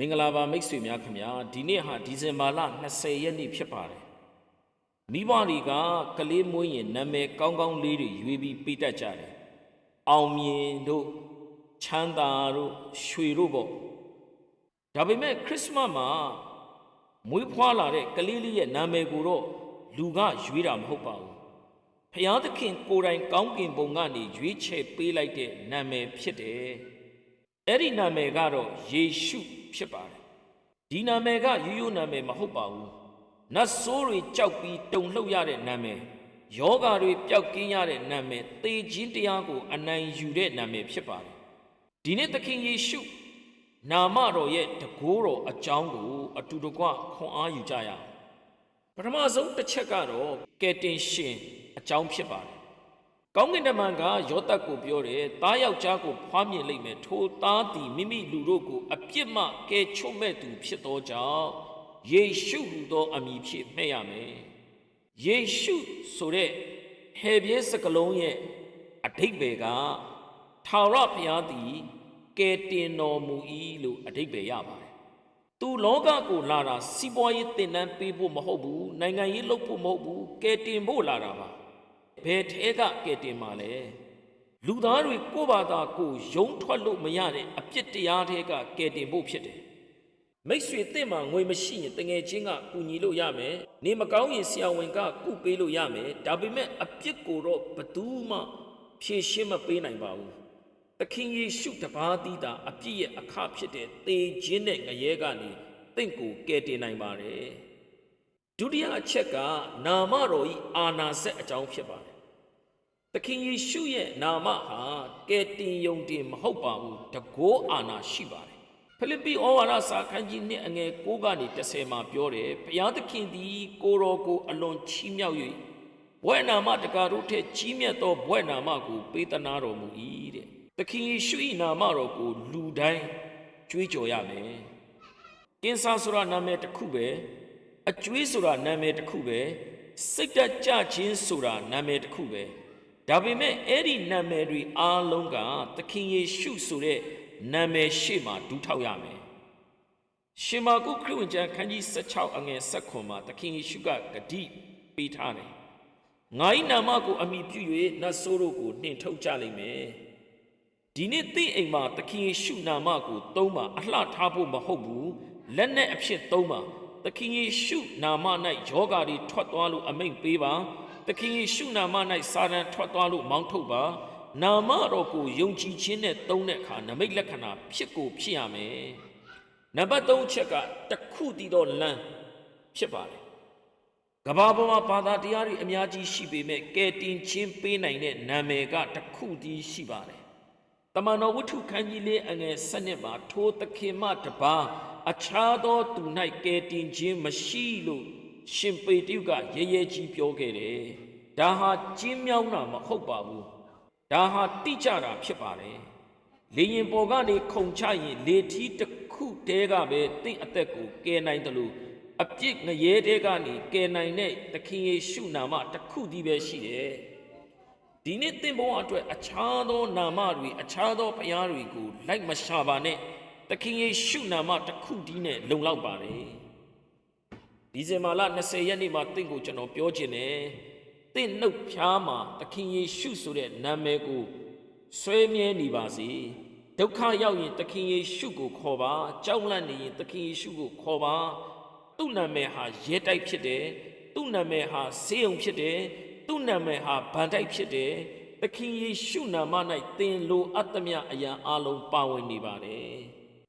င်္ဂလာပါမိတ်ဆွေများခင်ဗျာဒီနေ့ဟာဒီဇင်ဘာလ20ရက်နေ့ဖြစ်ပါတယ်မိဘတွေကကလေးမွေးရင်နာမည်ကောင်းကောင်းလေးတွေရွေးပြီးပေးတတ်ကြတယ်အောင်မြင်တို့ချမ်းသာတို့ရွှေတို့ပေါ့ဒါပေမဲ့ခရစ်စမတ်မှာမွေးဖွားလာတဲ့ကလေးလေးရဲ့နာမည်ကိုတော့လူကရွေးတာမဟုတ်ပါဘူးဖျားသခင်ကိုယ်တိုင်ကောင်းကင်ဘုံကနေရွေးချယ်ပေးလိုက်တဲ့နာမည်ဖြစ်တယ်အဲ့ဒီနာမည်ကတော့ယေရှုဖြစ်ပါတယ်ဒီနာမည်ကရိုးရိုးနာမည်မဟုတ်ပါဘူးနတ်ဆိုးတွေကြောက်ပြီးတုန်လှုပ်ရတဲ့နာမည်ယောဂါတွေပျောက်ကင်းရတဲ့နာမည်သေခြင်းတရားကိုအနိုင်ယူတဲ့နာမည်ဖြစ်ပါတယ်ဒီနေ့သခင်ယေရှုနာမတော်ရဲ့တကိုးတော်အကြောင်းကိုအတူတကွခွန်အားယူကြရအောင်ပထမဆုံးတစ်ချက်ကတော့ကယ်တင်ရှင်အကြောင်းဖြစ်ပါတယ်ကောင်းကင်တမန်ကယောသပ်ကိုပြောတယ်သားယောက်ျားကိုဖွားမြင်လိမ့်မယ်ထိုသားသည်မိမိလူတို့ကိုအပြစ်မှကယ်ချွတ်မဲ့သူဖြစ်သောကြောင့်ယေရှုဟူသောအမည်ဖြင့်မှဲ့ရမယ်ယေရှုဆိုတဲ့ဟေဘရဲစကားလုံးရဲ့အဓိပ္ပာယ်ကထာဝရဘုရားသည်ကယ်တင်တော်မူ၏လို့အဓိပ္ပာယ်ရပါတယ်သူလောကကိုလာတာစီးပွားရေးသင်တန်းပေးဖို့မဟုတ်ဘူးနိုင်ငံရေးလုပ်ဖို့မဟုတ်ဘူးကယ်တင်ဖို့လာတာပါဘယ်ထဲကကယ်တင်မှာလဲလူသားတွေကိုယ့်ဘာသာကိုယုံထွက်လို့မရတဲ့အပြစ်တရားတွေကကယ်တင်ဖို့ဖြစ်တယ်မိတ်ဆွေတင့်မှာငွေမရှိရင်တငယ်ချင်းကကူညီလို့ရမယ်နေမကောင်းရင်ဆရာဝန်ကကုပေးလို့ရမယ်ဒါပေမဲ့အပြစ်ကိုတော့ဘယ်သူမှဖြေရှင်းမပေးနိုင်ပါဘူးသခင်ယေရှုတပါးသီးတာအပြစ်ရဲ့အခဖြစ်တဲ့သေခြင်းနဲ့ငရဲကနေတင့်ကိုကယ်တင်နိုင်ပါတယ်ဒုတိယအချက်ကနာမတော်ဤအာနာစက်အကြောင်းဖြစ်ပါတယ်သခင်ယေရှုရဲ့နာမဟာကယ်တင်ယုံတင်မဟုတ်ပါဘူးတကောအာနာရှိပါတယ်ဖိလိပ္ပိဩဝါဒစာခန်းကြီး1အငယ်9ကနေ10မှာပြောတယ်ဘုရားသခင်သည်ကိုတော်ကိုအလွန်ချီးမြှောက်၍ဘွဲ့နာမတကာတို့ထက်ကြီးမြတ်သောဘွဲ့နာမကိုပေးသနာတော်မူ၏တဲ့သခင်ယေရှု၏နာမတော်ကိုလူတိုင်းကြွေးကြော်ရမယ်ကင်ဆာဆိုတာနာမည်တစ်ခုပဲအကျွေးဆိုတာနာမည်တစ်ခုပဲစိတ်ဓာတ်ကြခြင်းဆိုတာနာမည်တစ်ခုပဲဒါပေမဲ့အဲ့ဒီနာမည်တွေအားလုံးကသခင်ယေရှုဆိုတဲ့နာမည်ရှေ့မှာဒူးထောက်ရမယ်ရှင်မာကုခရစ်ဝင်ကျမ်းခန်းကြီး16အငယ်19မှာသခင်ယေရှုကဂတိပေးထားတယ်ငါ၏နာမကိုအမိပြု၍နတ်ဆိုးတို့ကိုနှင်ထုတ်ကြလိမ့်မယ်ဒီနေ့သင်အိမ်မှာသခင်ယေရှုနာမကိုသုံးပါအလှထားဖို့မဟုတ်ဘူးလက်နဲ့အဖြစ်သုံးပါသခင်ယေရှုနာမ၌ယောဂါတွေထွက်သွားလို့အမိန့်ပေးပါသခင်ယေရှုနာမ၌စာတန်ထွက်သွားလို့မောင်းထုတ်ပါနာမတော်ကိုယုံကြည်ခြင်းနဲ့သုံးတဲ့အခါနမိတ်လက္ခဏာဖြစ်ကိုဖြစ်ရမယ်နံပါတ်3ချက်ကတခုတည်သောလမ်းဖြစ်ပါတယ်ကမ္ဘာပေါ်မှာဘာသာတရားတွေအများကြီးရှိပေမဲ့ကယ်တင်ခြင်းပေးနိုင်တဲ့နာမည်ကတခုတည်းရှိပါတယ်တမန်တော်ဝတ္ထုခန်းကြီး4အငယ်7မှာထိုသခင်မှတပါးအခြားသောသူ၌ကယ်တင်ခြင်းမရှိလို့ရှင်ပေတရုကရဲရဲကြီးပြောခဲ့တယ်။ဒါဟာကျင်းမြောင်းတာမဟုတ်ပါဘူး။ဒါဟာတိကျတာဖြစ်ပါတယ်။လေရင်ပေါ်ကနေခုန်ချရင်လေထီးတစ်ခုတည်းကပဲတင့်အသက်ကိုကယ်နိုင်တယ်လို့အပြစ်ငရဲတဲကနေကယ်နိုင်တဲ့သခင်ယေရှုနာမတစ်ခုတည်းပဲရှိတယ်။ဒီနေ့သင်ဘဝအတွက်အခြားသောနာမတွေအခြားသောဘုရားတွေကိုလိုက်မရှာပါနဲ့သခင်ယေရှုနာမတစ်ခုတည်းနဲ့လုံလောက်ပါတယ်ဒီဇင်ဘာလ20ရက်နေ့မှာသင်ကိုကျွန်တော်ပြောချင်တယ်သင်နှုတ်ဖျားမှာသခင်ယေရှုဆိုတဲ့နာမည်ကိုဆွဲမြဲနေပါစေဒုက္ခရောက်ရင်သခင်ယေရှုကိုခေါ်ပါကြောက်လန့်နေရင်သခင်ယေရှုကိုခေါ်ပါသူ့နာမည်ဟာရဲတိုက်ဖြစ်တယ်သူ့နာမည်ဟာဆေးရုံဖြစ်တယ်သူ့နာမည်ဟာဗန်တိုက်ဖြစ်တယ်သခင်ယေရှုနာမ၌သင်လိုအပ်သမျှအရာအလုံးပါဝင်နေပါတယ်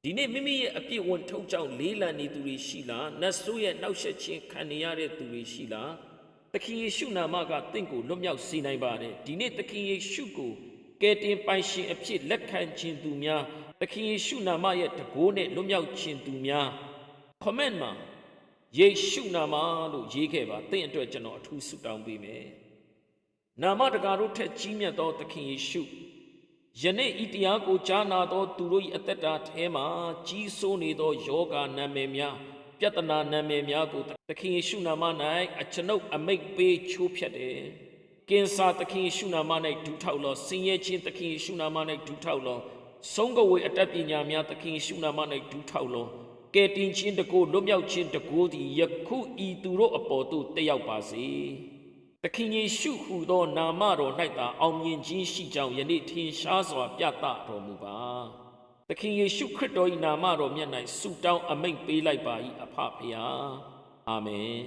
ဒီနေ့မိမိရဲ့အပြစ်ဝန်ထုတ်ကြောင့်လေးလံနေသူတွေရှိလားနတ်ဆိုးရဲ့နှောက်ယှက်ခြင်းခံနေရတဲ့သူတွေရှိလားသခင်ယေရှုနာမကတင့်ကိုလွတ်မြောက်စေနိုင်ပါတယ်ဒီနေ့သခင်ယေရှုကိုကယ်တင်ပိုင်ရှင်အဖြစ်လက်ခံခြင်းသူများသခင်ယေရှုနာမရဲ့တကိုးနဲ့လွတ်မြောက်ခြင်းသူများ comment မှာယေရှုနာမလို့ရေးခဲ့ပါတင့်အတွက်ကျွန်တော်အထူးဆုတောင်းပေးမယ်နာမတကာတို့ထက်ကြီးမြတ်သောသခင်ယေရှုယနေ့ဤတရားကိုကြားနာသောသူတို့၏အသက်တာထဲမှာကြီးစိုးနေသောယောဂနာမည်များပြဿနာနာမည်များကိုသခင်ယေရှုနာမ၌အကျွန်ုပ်အမိန့်ပေးချိုးဖျက်တယ်။ကင်ဆာသခင်ယေရှုနာမ၌ဒူးထောက်လောဆင်းရဲခြင်းသခင်ယေရှုနာမ၌ဒူးထောက်လောဆုံးကဝေအတတ်ပညာများသခင်ယေရှုနာမ၌ဒူးထောက်လော ကယ်တင်ခြင်းတကိုးလွတ်မြောက်ခြင်းတကိုးသည်ယခုဤသူတို့အပေါ်သို့တက်ရောက်ပါစေသခင်ယေရှုဟူသောနာမတော်၌သာအောင်မြင်ခြင်းရှိကြောင်းယနေ့ထင်ရှားစွာပြသတော်မူပါသခင်ယေရှုခရစ်တော်၏နာမတော်မြတ်၌ဆုတောင်းအမိန့်ပေးလိုက်ပါ၏အဖဖခင်အာမင်